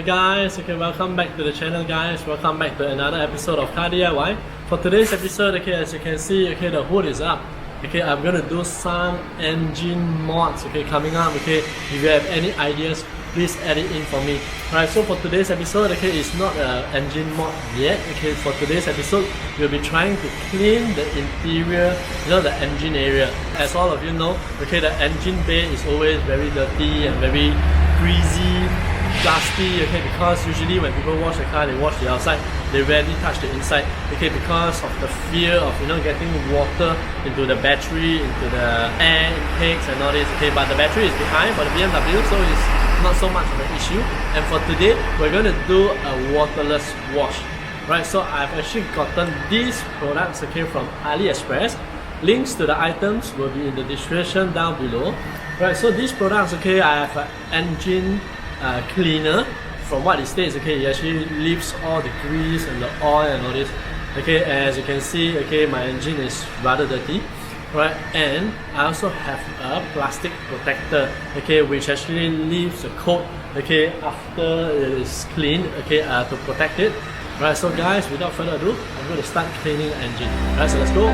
guys, welcome back to the channel guys, welcome back to another episode of Car DIY. For today's episode, as you can see, the hood is up. I'm gonna do some engine mods, coming up. If you have any ideas, please add it in for me. Alright, so for today's episode, it's not an engine mod yet. For today's episode, we'll be trying to clean the interior, the engine area. As all of you know, the engine bay is always very dirty and very greasy, dusty, because usually when people wash the car, they wash the outside, they rarely touch the inside, because of the fear of getting water into the battery, into the air intakes and all this. But the battery is behind for the BMW, so it's not so much of an issue. And for today, we're going to do a waterless wash. Right, so I've actually gotten these products from AliExpress. Links to the items will be in the description down below. Right, so these products, I have an engine cleaner. From what it states, it actually leaves all the grease and the oil and all this. As you can see, my engine is rather dirty. Right, and I also have a plastic protector, which actually leaves a coat, after it is cleaned, to protect it. Right, so guys, without further ado, I'm going to start cleaning the engine. Right, so let's go.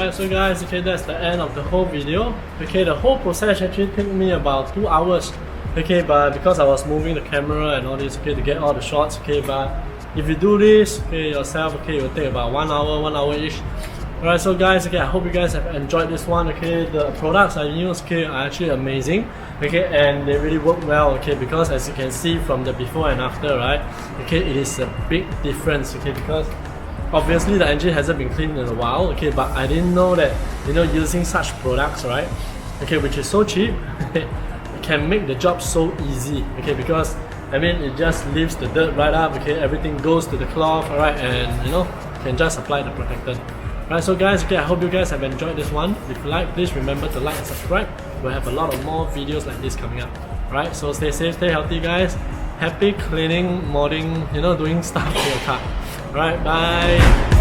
Alright, so guys, okay, that's the end of the whole video. Okay, the whole process actually took me about 2 hours. Okay, but because I was moving the camera and all this, okay, to get all the shots, okay, but if you do this, okay, yourself, okay, it will take about 1 hour, 1 hour-ish. Alright, so guys, okay, I hope you guys have enjoyed this one. Okay, the products I use, okay, are actually amazing. Okay, and they really work well. Okay, because as you can see from the before and after, right? Okay, it is a big difference. Okay, because obviously the engine hasn't been cleaned in a while. Okay, but I didn't know that, you know, using such products, right? Okay, which is so cheap, it can make the job so easy. Okay, because I mean, it just lifts the dirt right up. Okay, everything goes to the cloth. Alright, and you know, can just apply the protectant. Alright, so guys, okay, I hope you guys have enjoyed this one. If you like, please remember to like and subscribe. We'll have a lot of more videos like this coming up. Alright, so stay safe, stay healthy, guys. Happy cleaning, modding, you know, doing stuff to your car. Alright, bye.